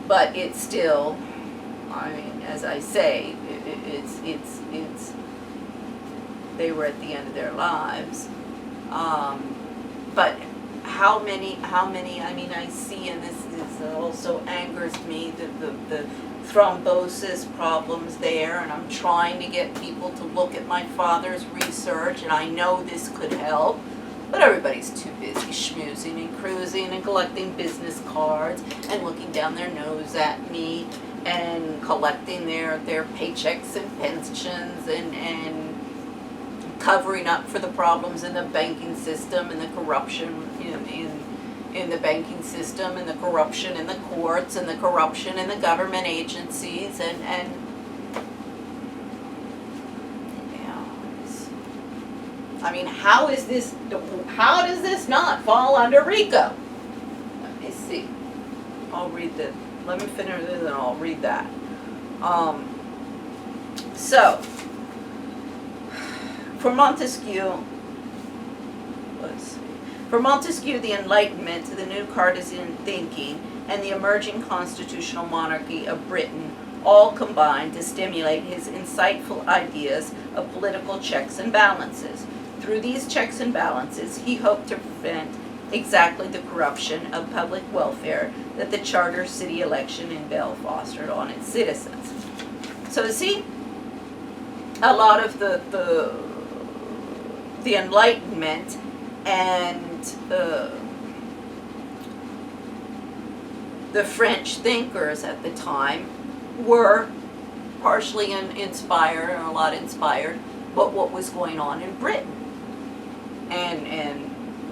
but it's still, I mean, as I say, it's they were at the end of their lives. But how many, I mean, I see, and this also angers me, the thrombosis problems there, and I'm trying to get people to look at my father's research, and I know this could help, but everybody's too busy schmoozing and cruising and collecting business cards and looking down their nose at me and collecting their paychecks and pensions and covering up for the problems in the banking system and the corruption in the banking system and the corruption in the courts and the corruption in the government agencies and I mean, how does this not fall under RICO? Let me see. I'll read the, let me finish this and I'll read that. So, for Montesquieu, let's see. For Montesquieu, the Enlightenment, the new partisan thinking, and the emerging constitutional monarchy of Britain all combined to stimulate his insightful ideas of political checks and balances. Through these checks and balances, he hoped to prevent exactly the corruption of public welfare that the charter city election in Bell fostered on its citizens. So see, a lot of the Enlightenment and the French thinkers at the time were partially inspired, and a lot inspired, but what was going on in Britain and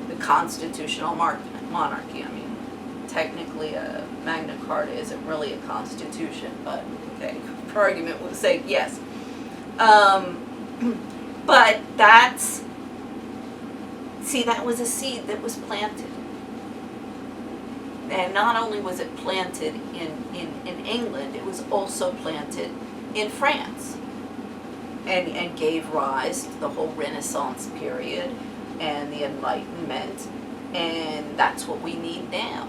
the constitutional monarchy. I mean, technically a Magna Carta isn't really a constitution, but okay, for argument's sake, yes. But that's, see, that was a seed that was planted. And not only was it planted in England, it was also planted in France and gave rise to the whole Renaissance period and the Enlightenment, and that's what we need now.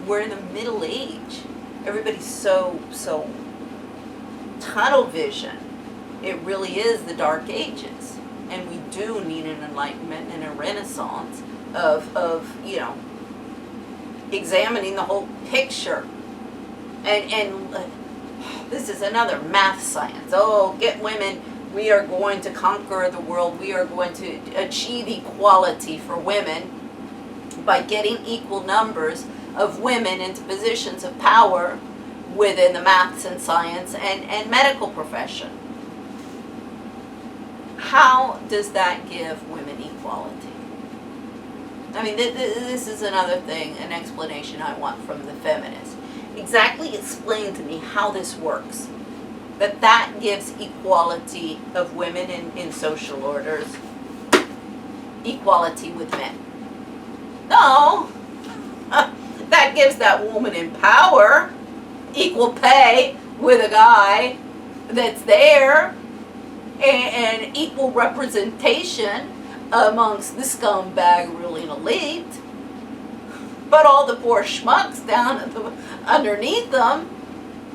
We're in the Middle Age. Everybody's so tunnel vision. It really is the Dark Ages, and we do need an Enlightenment and a Renaissance of you know, examining the whole picture. And this is another math science. Oh, get women. We are going to conquer the world. We are going to achieve equality for women by getting equal numbers of women into positions of power within the maths and science and medical profession. How does that give women equality? I mean, this is another thing, an explanation I want from the feminists. Exactly explain to me how this works. That gives equality of women in social orders, equality with men. No, that gives that woman in power equal pay with a guy that's there, and equal representation amongst the scumbag ruling elite. But all the poor schmucks down at the, underneath them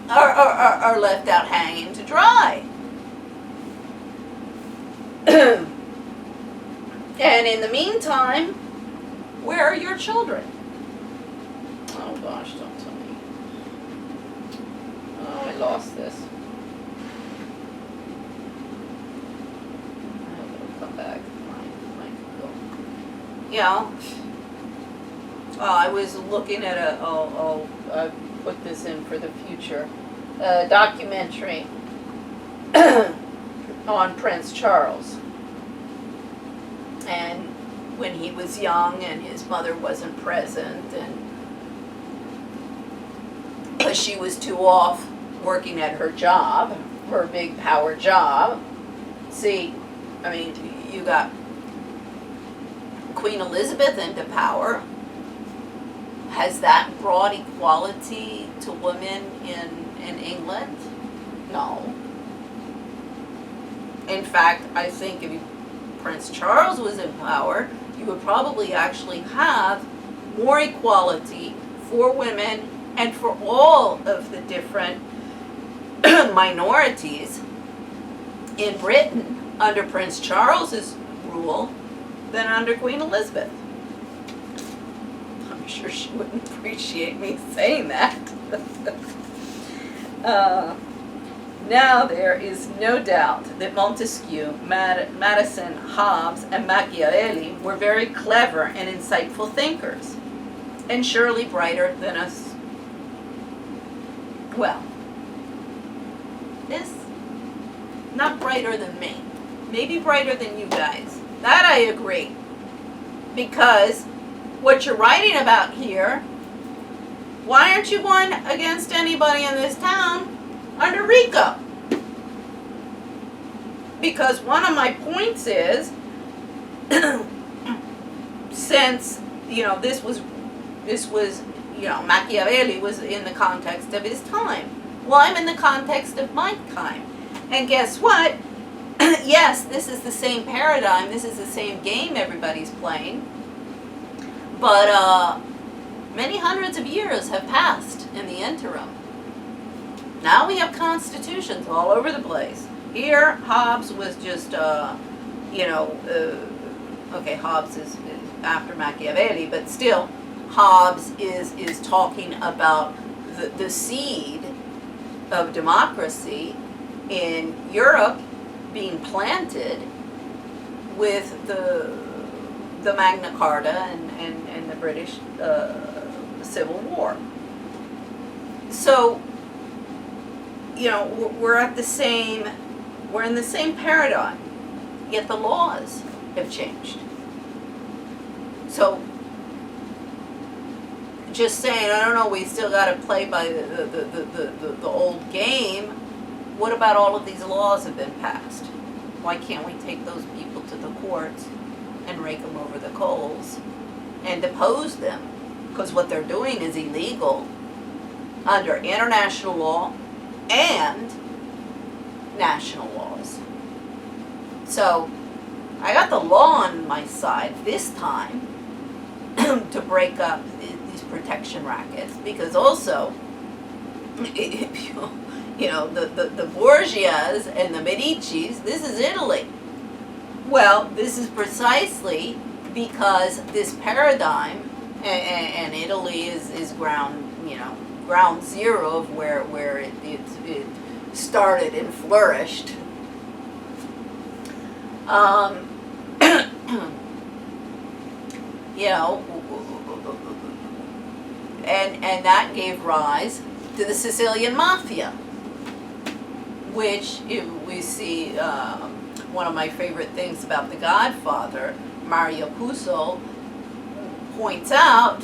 are left out hanging to dry. And in the meantime, where are your children? Oh gosh, don't tell me. Oh, I lost this. I hope it'll come back. Yeah. I was looking at I put this in for the future, a documentary on Prince Charles. And when he was young and his mother wasn't present, and she was too off working at her job, her big power job. See, I mean, you got Queen Elizabeth into power. Has that brought equality to women in England? No. In fact, I think if Prince Charles was in power, you would probably actually have more equality for women and for all of the different minorities in Britain under Prince Charles's rule than under Queen Elizabeth. I'm sure she wouldn't appreciate me saying that. Now there is no doubt that Montesquieu, Madison, Hobbes, and Machiavelli were very clever and insightful thinkers, and surely brighter than us. Well, is not brighter than me. Maybe brighter than you guys. That I agree. Because what you're writing about here, why aren't you going against anybody in this town under RICO? Because one of my points is, since, this was, Machiavelli was in the context of his time. Well, I'm in the context of my time. And guess what? Yes, this is the same paradigm, this is the same game everybody's playing, but many hundreds of years have passed in the interim. Now we have constitutions all over the place. Here, Hobbes was just, okay, Hobbes is after Machiavelli, but still, Hobbes is talking about the seed of democracy in Europe being planted with the Magna Carta and the British Civil War. So, we're in the same paradigm, yet the laws have changed. So, just saying, I don't know, we still got to play by the old game. What about all of these laws have been passed? Why can't we take those people to the courts and rake them over the coals and depose them? Because what they're doing is illegal under international law and national laws. So I got the law on my side this time to break up these protection rackets, because also, the Borgias and the Medicis, this is Italy. Well, this is precisely because this paradigm, and Italy is ground zero of where it started and flourished. And that gave rise to the Sicilian Mafia, which we see, one of my favorite things about The Godfather, Mario Puzo, points out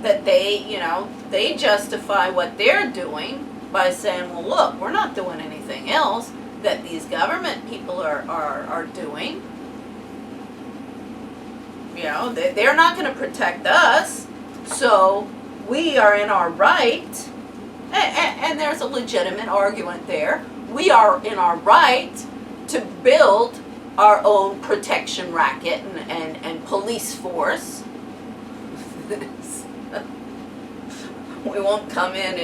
that they justify what they're doing by saying, well, look, we're not doing anything else that these government people are doing. They're not going to protect us, so we are in our right, and there's a legitimate argument there. We are in our right to build our own protection racket and police force. We won't come in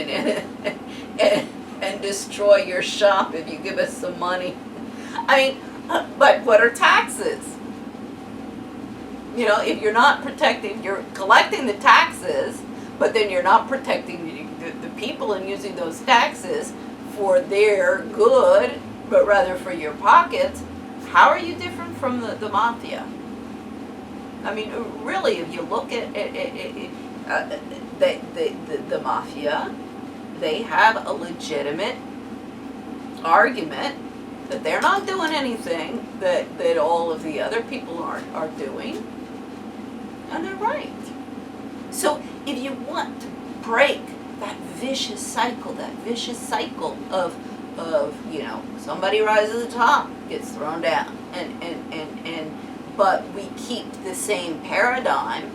and destroy your shop if you give us some money. But what are taxes? If you're not protecting, you're collecting the taxes, but then you're not protecting the people and using those taxes for their good, but rather for your pockets. How are you different from the mafia? Really, if you look at the mafia, they have a legitimate argument that they're not doing anything that all of the other people are doing, and they're right. So if you want to break that vicious cycle of somebody rises to the top, gets thrown down, but we keep the same paradigm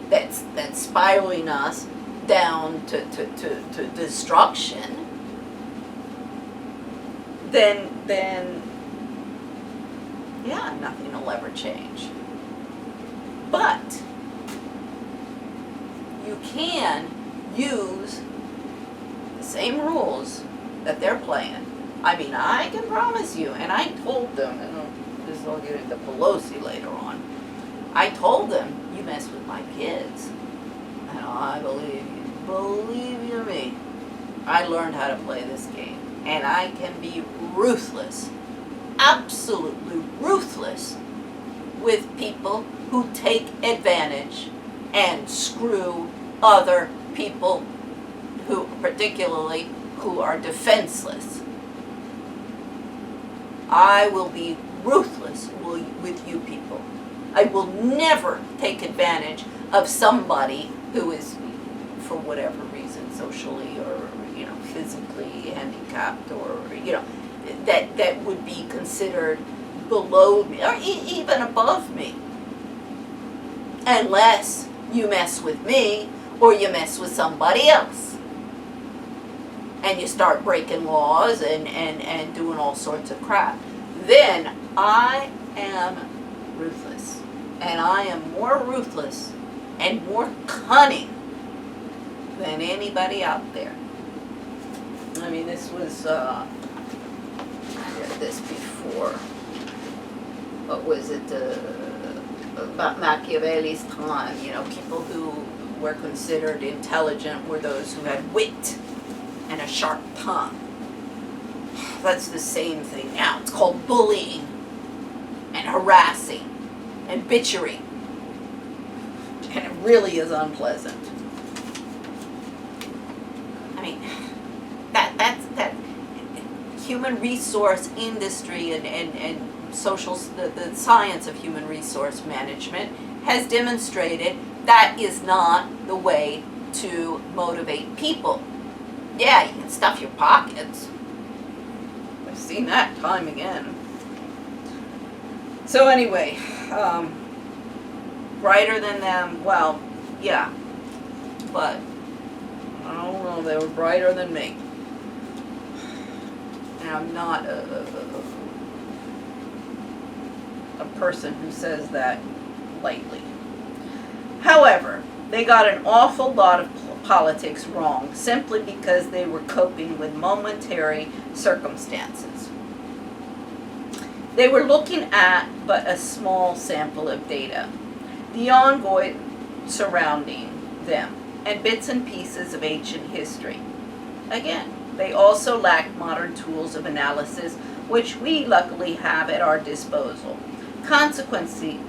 that's spiraling us down to destruction, then nothing will ever change. But you can use same rules that they're playing. I mean, I can promise you, and I told them, and this will get into Pelosi later on, I told them, you mess with my kids, and I believe you me, I learned how to play this game, and I can be ruthless, absolutely ruthless, with people who take advantage and screw other people who, particularly, who are defenseless. I will be ruthless with you people. I will never take advantage of somebody who is, for whatever reason, socially or, physically handicapped, or, that would be considered below me or even above me, unless you mess with me or you mess with somebody else and you start breaking laws and doing all sorts of crap. Then I am ruthless, and I am more ruthless and more cunning than anybody out there. I mean, this was I read this before. What was it, about Machiavelli's time, people who were considered intelligent were those who had wit and a sharp tongue. That's the same thing now. It's called bullying and harassing and bitchering. And it really is unpleasant. I mean, that human resource industry and social, the science of human resource management has demonstrated that is not the way to motivate people. Yeah, you can stuff your pockets. I've seen that time again. So anyway, brighter than them, well, yeah, but I don't know, they were brighter than me. And I'm not a person who says that lightly. However, they got an awful lot of politics wrong simply because they were coping with momentary circumstances. They were looking at but a small sample of data, the ongoing surrounding them, and bits and pieces of ancient history. Again, they also lacked modern tools of analysis, which we luckily have at our disposal. Consequentially,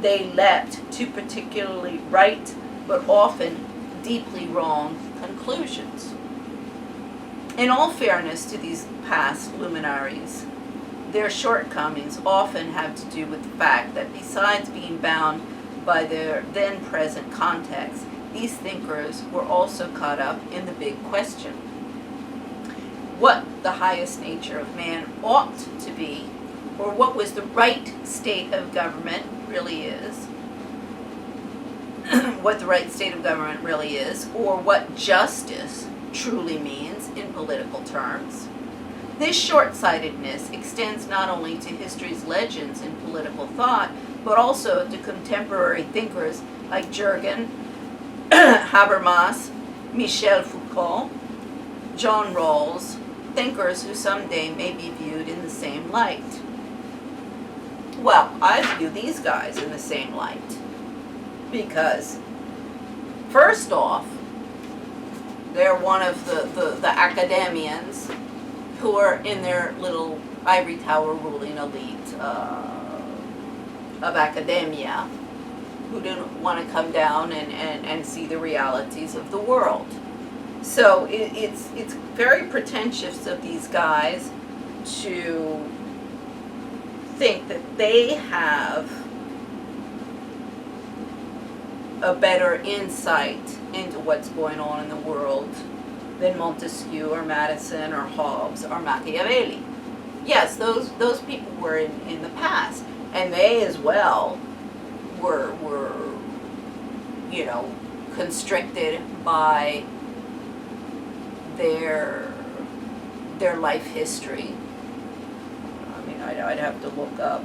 they leapt to particularly right, but often deeply wrong conclusions. In all fairness to these past luminaries, their shortcomings often have to do with the fact that besides being bound by their then-present context, these thinkers were also caught up in the big question: what the highest nature of man ought to be, or what was the right state of government really is, what the right state of government really is, or what justice truly means in political terms. This short-sightedness extends not only to history's legends in political thought, but also to contemporary thinkers like Jürgen Habermas, Michel Foucault, John Rawls, thinkers who someday may be viewed in the same light. Well, I view these guys in the same light because, first off, they're one of the academians who are in their little ivory tower ruling elite of academia, who didn't want to come down and see the realities of the world. So it's very pretentious of these guys to think that they have a better insight into what's going on in the world than Montesquieu or Madison or Hobbes or Machiavelli. Yes, those people were in the past, and they as well were constricted by their life history. I mean, I'd have to look up,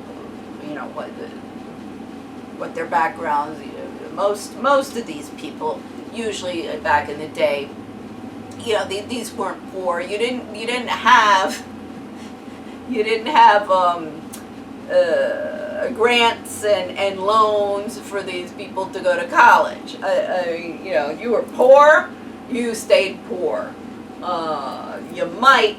what their backgrounds. Most of these people usually back in the day, you know, these weren't poor. You didn't have grants and loans for these people to go to college. You know, you were poor, you stayed poor. You might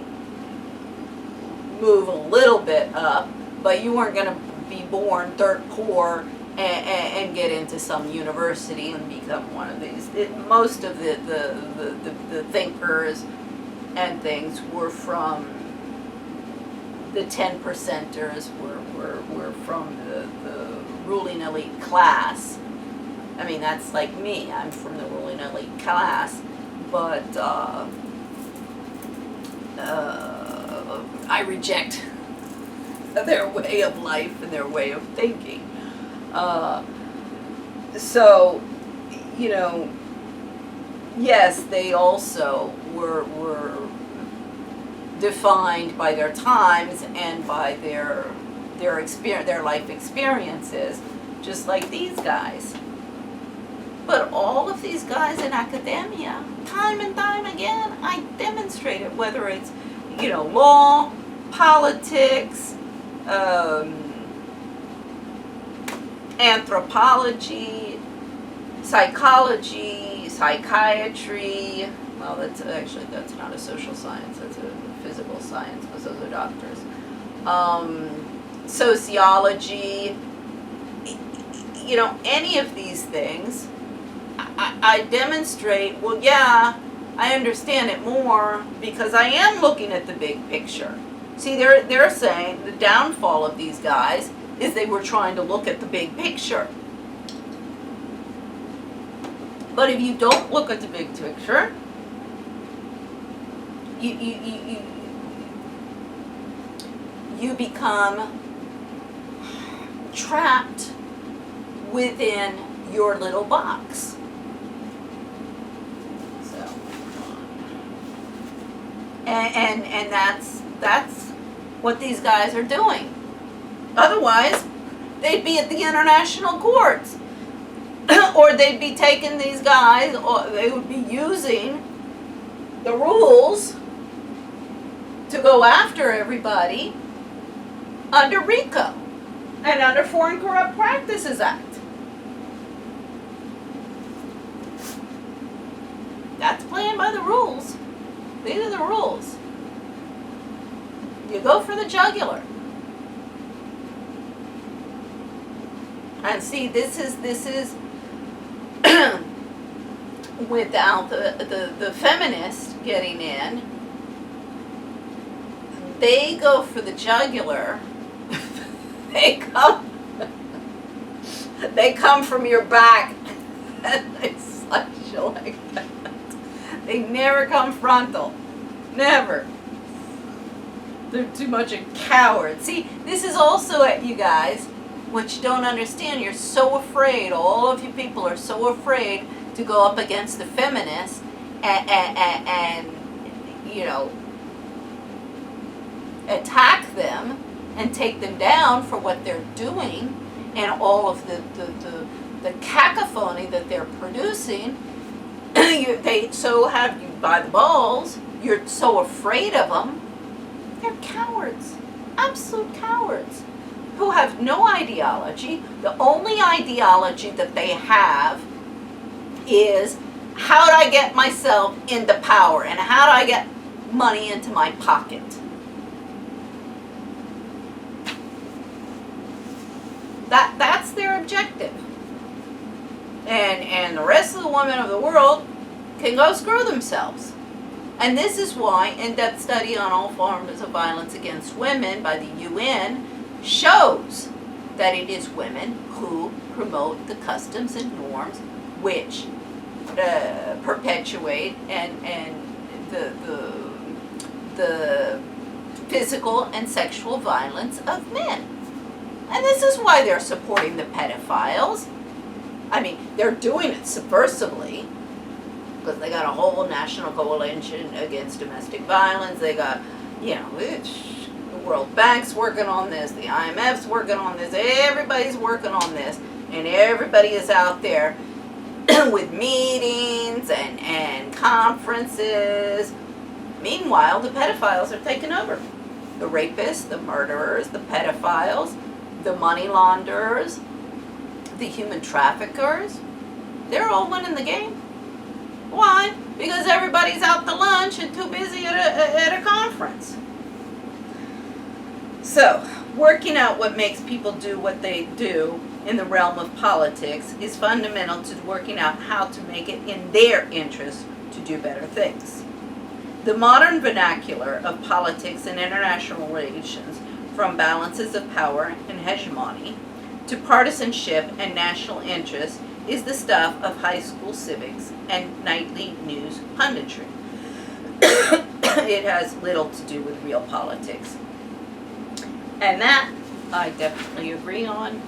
move a little bit up, but you weren't going to be born dirt poor and get into some university and become one of these. Most of the thinkers and things were from the 10%ers, were from the ruling elite class. I mean, that's like me. I'm from the ruling elite class, but I reject their way of life and their way of thinking. So, you know, yes, they also were defined by their times and by their life experiences, just like these guys. But all of these guys in academia, time and time again, I demonstrate it, whether it's, you know, law, politics, anthropology, psychology, psychiatry. Well, that's not a social science, that's a physical science, because those are doctors. Sociology, you know, any of these things, I demonstrate, well, yeah, I understand it more because I am looking at the big picture. See, they're saying the downfall of these guys is they were trying to look at the big picture. But if you don't look at the big picture, you become trapped within your little box. So, and that's what these guys are doing. Otherwise, they'd be at the international courts. Or they'd be taking these guys, or they would be using the rules to go after everybody under RICO and under Foreign Corrupt Practices Act. That's playing by the rules. These are the rules. You go for the jugular. And see, this is without the feminists getting in. They go for the jugular. They come from your back and they slice you like that. They never come frontal. Never. They're too much a coward. See, this is also it, you guys, what you don't understand. You're so afraid, all of you people are so afraid to go up against the feminists and you know, attack them and take them down for what they're doing and all of the cacophony that they're producing. They so have you by the balls. You're so afraid of them. They're cowards, absolute cowards, who have no ideology. The only ideology that they have is, how do I get myself into power and how do I get money into my pocket? That's their objective. And the rest of the women of the world can go screw themselves. And this is why in-depth study on all forms of violence against women by the UN shows that it is women who promote the customs and norms which perpetuate and the physical and sexual violence of men. And this is why they're supporting the pedophiles. I mean, they're doing it subversively, because they got a whole national coalition against domestic violence. They got, you know, the World Bank's working on this, the IMF's working on this, everybody's working on this, and everybody is out there with meetings conferences. Meanwhile, the pedophiles are taking over. The rapists, the murderers, the pedophiles, the money launderers, the human traffickers, they're all winning the game. Why? Because everybody's out to lunch and too busy at a conference. So, working out what makes people do what they do in the realm of politics is fundamental to working out how to make it in their interest to do better things. The modern vernacular of politics and international relations, from balances of power and hegemony to partisanship and national interest, is the stuff of high school civics and nightly news punditry. It has little to do with real politics. And that I definitely agree on.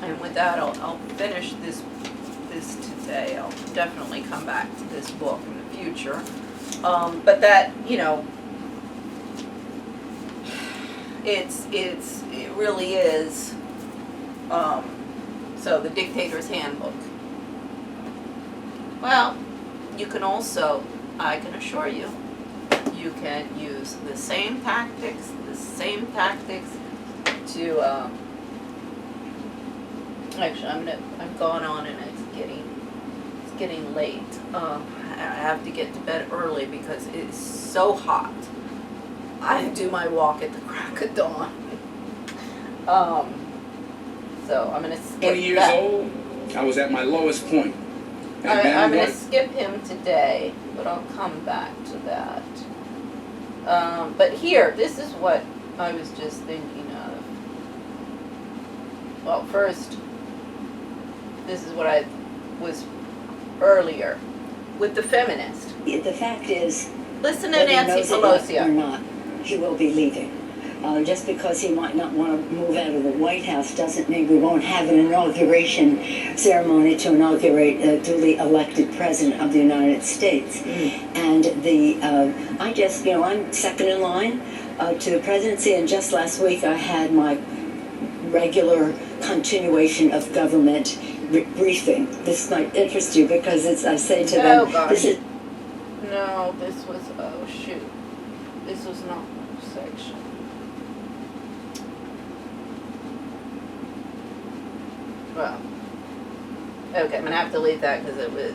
And with that, I'll finish this today. I'll definitely come back to this book in the future. But that, you know, it really is. So the Dictator's Handbook. Well, you can also, I can assure you, you can use the same tactics to, actually I'm going on and it's getting late. I have to get to bed early because it's so hot. I do my walk at the crack of dawn. So I'm gonna skip 20 years old, I was at my lowest point. I'm gonna skip him today, but I'll come back to that. But here, this is what I was just thinking of. Well, first, this is what I was earlier with the feminist. The fact is, listen to Nancy Pelosi. Or not, he will be leaving. Just because he might not want to move out of the White House doesn't mean we won't have an inauguration ceremony to inaugurate a duly elected president of the United States. And I'm second in line to the presidency, and just last week I had my regular continuation of government briefing. This might interest you because I say to them, this was, this was not this section. Well, okay, I'm going to have to leave that because it was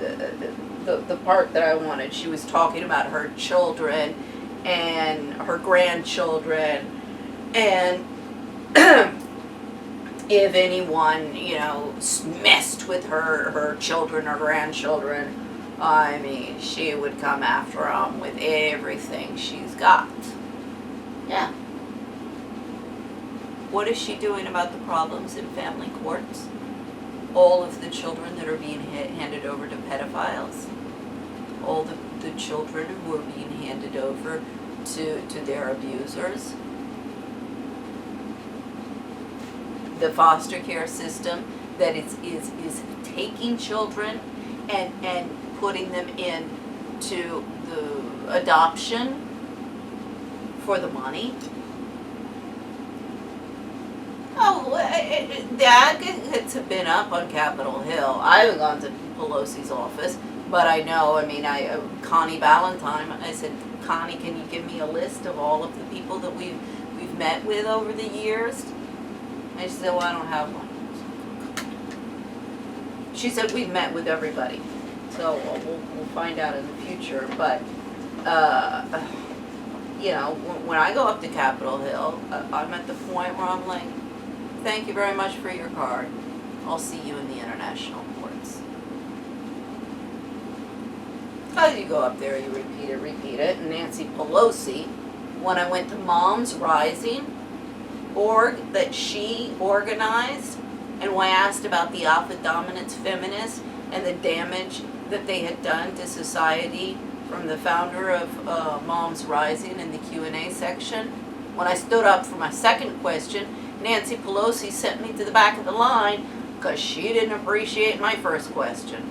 the part that I wanted. She was talking about her children and her grandchildren, and if anyone, messed with her children or grandchildren, I mean, she would come after them with everything she's got. Yeah. What is she doing about the problems in family courts? All of the children that are being handed over to pedophiles, all the children who are being handed over to their abusers, the foster care system that is taking children and putting them into the adoption for the money. Oh, that it's been up on Capitol Hill. I haven't gone to Pelosi's office, but I know, Connie Ballantyne, I said, Connie, can you give me a list of all of the people that we've met with over the years? And she said, well, I don't have one. She said, we've met with everybody. So we'll find out in the future. But, when I go up to Capitol Hill, I'm at the point where I'm like, thank you very much for your card. I'll see you in the international courts. As you go up there, you repeat it. And Nancy Pelosi, when I went to Mom's Rising org that she organized, and when I asked about the alpha dominance feminists and the damage that they had done to society from the founder of Mom's Rising in the Q&A section, when I stood up for my second question, Nancy Pelosi sent me to the back of the line because she didn't appreciate my first question.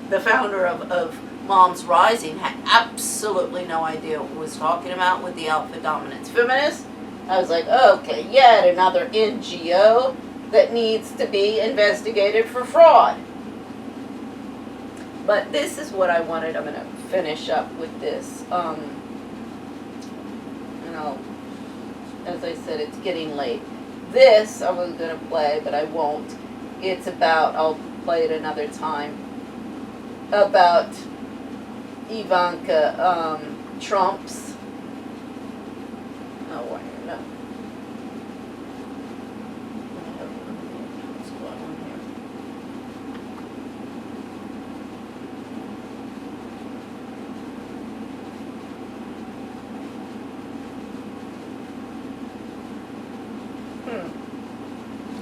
The founder of Mom's Rising had absolutely no idea what was talking about with the alpha dominance feminists. I was like, okay, yet another NGO that needs to be investigated for fraud. But this is what I wanted. I'm gonna finish up with this. And I'll, as I said, it's getting late. This I was gonna play, but I won't. It's about, I'll play it another time, about Ivanka Trump's, oh, wait, no. What's going on here?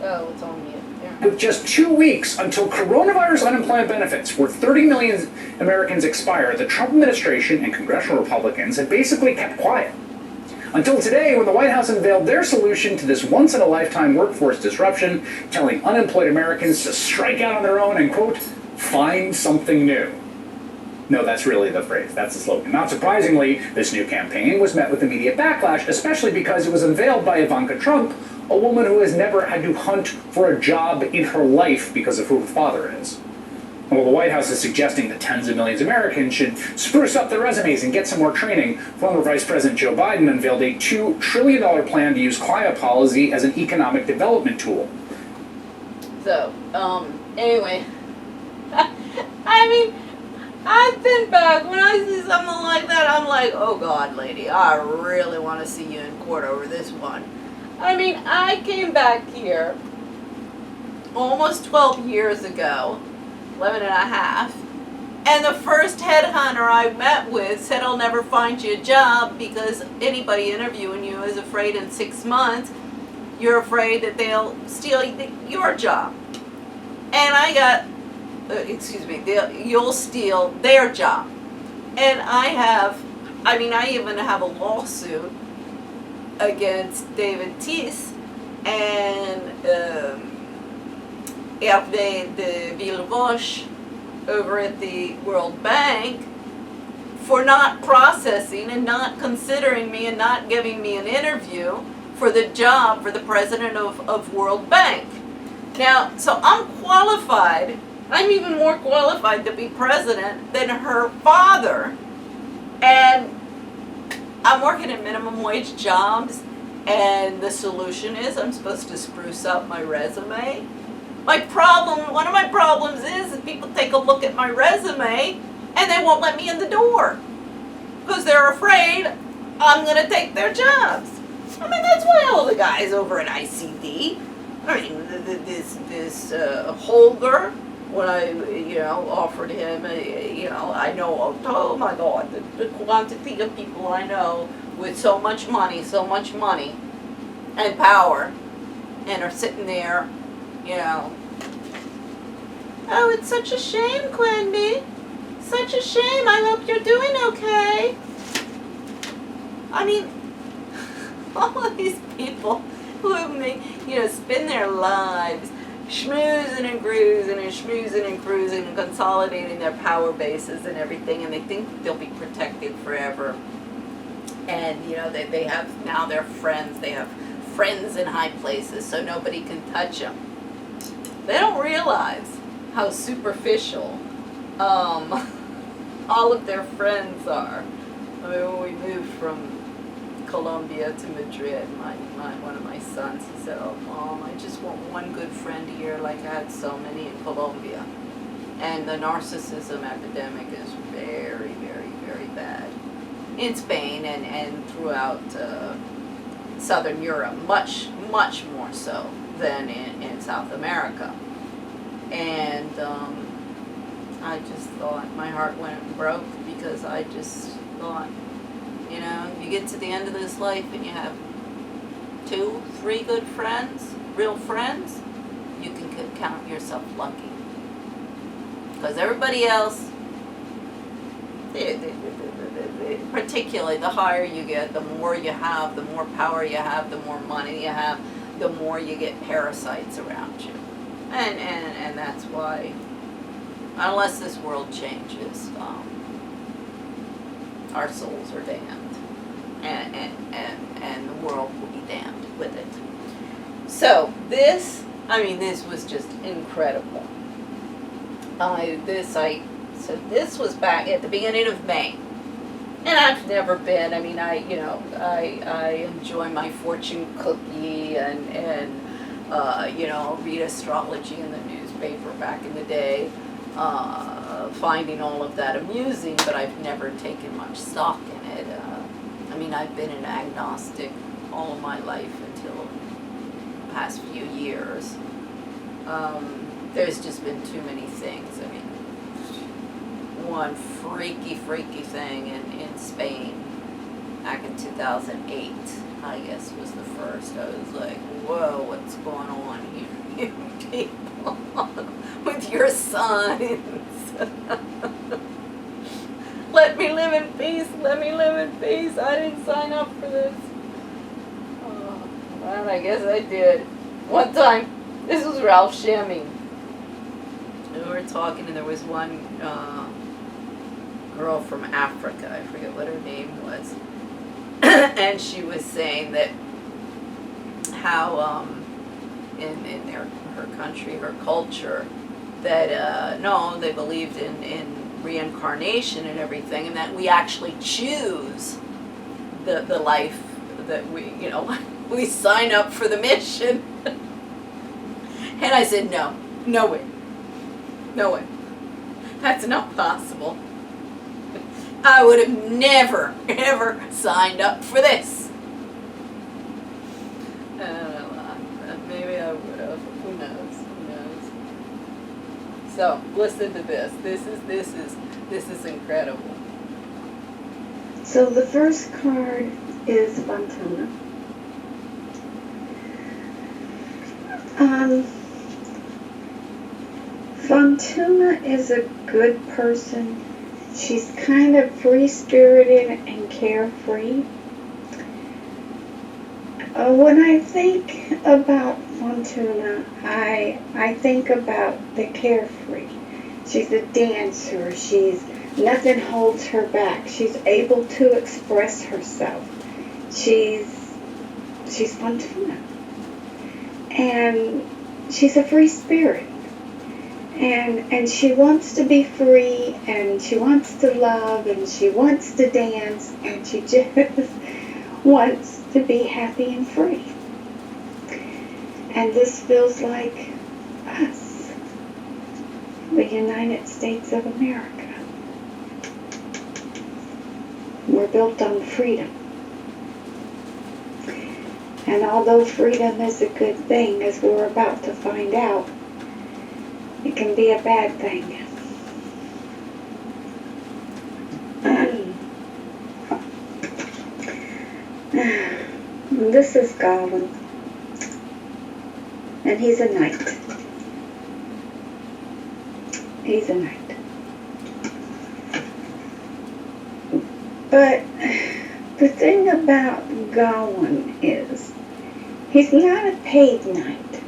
Oh, it's on mute. There. With just 2 weeks until coronavirus unemployment benefits worth 30 million Americans expire, the Trump administration and congressional Republicans had basically kept quiet. Until today, when the White House unveiled their solution to this once-in-a-lifetime workforce disruption, telling unemployed Americans to strike out on their own and, quote, find something new. No, that's really the phrase. That's the slogan. Not surprisingly, this new campaign was met with immediate backlash, especially because it was unveiled by Ivanka Trump, a woman who has never had to hunt for a job in her life because of who her father is. While the White House is suggesting that tens of millions of Americans should spruce up their resumes and get some more training, former Vice President Joe Biden unveiled a $2 trillion plan to use climate policy as an economic development tool. So, anyway, I mean, I've been back. When I see something like that, I'm like, oh God, lady, I really want to see you in court over this one. I mean, I came back here almost 12 years ago, 11 and a half, and the first headhunter I met with said, I'll never find you a job because anybody interviewing you is afraid in 6 months, you're afraid that they'll steal your job. And I got, you'll steal their job. And I even have a lawsuit against David Tiss and Hervé de Villebosch over at the World Bank for not processing and not considering me and not giving me an interview for the job for the president of World Bank. Now, so I'm qualified, I'm even more qualified to be president than her father, and I'm working at minimum wage jobs, and the solution is I'm supposed to spruce up my resume. One of my problems is people take a look at my resume and they won't let me in the door because they're afraid I'm going to take their jobs. I mean, that's why all the guys over at ICD, I mean, this Holger, when I, offered him, I know, oh my God, the quantity of people I know with so much money and power, and are sitting there, oh, it's such a shame, Quenby. Such a shame. I hope you're doing okay. I mean, all of these people who have spend their lives schmoozing and cruising and consolidating their power bases and everything, and they think they'll be protected forever. And, they have now their friends. They have friends in high places, so nobody can touch them. They don't realize how superficial all of their friends are. I mean, when we moved from Colombia to Madrid, one of my sons, he said, oh, Mom, I just want one good friend here like I had so many in Colombia. And the narcissism epidemic is very, very, very bad in Spain and throughout Southern Europe, much, much more so than in South America. And I just thought my heart went and broke because I just thought, you get to the end of this life and you have 2, 3 good friends, real friends, you can count yourself lucky. Because everybody else, particularly the higher you get, the more you have, the more power you have, the more money you have, the more you get parasites around you. And that's why, unless this world changes, our souls are damned. And the world will be damned with it. So this was just incredible. I So this was back at the beginning of May. And I've never been, I mean, I enjoy my fortune cookie and read astrology in the newspaper back in the day, finding all of that amusing, but I've never taken much stock in it. I mean, I've been an agnostic all of my life until the past few years. There's just been too many things. I mean, one freaky thing in Spain back in 2008, I guess was the first. I was like, whoa, what's going on here, you people, with your signs? Let me live in peace, let me live in peace. I didn't sign up for this. Oh, well, I guess I did. One time, this was Ralph Shamming. We were talking, and there was one girl from Africa, I forget what her name was, and she was saying that how in her country, her culture, that no, they believed in reincarnation and everything, and that we actually choose the life that we sign up for the mission. And I said, no way, that's not possible. I would have never, ever signed up for this. Maybe I would have. Who knows? So listen to this. This is incredible. So the first card is Fontana. Fontana is a good person. She's kind of free-spirited and carefree. When I think about Fontana, I think about the carefree. She's a dancer. Nothing holds her back. She's able to express herself. She's Fontana. And she's a free spirit. And she wants to be free, and she wants to love, and she wants to dance, and she just wants to be happy and free. And this feels like us, the United States of America. We're built on freedom. And although freedom is a good thing, as we're about to find out, it can be a bad thing. This is Gollum, and he's a knight. He's a knight. But the thing about Gollum is, he's not a paid knight.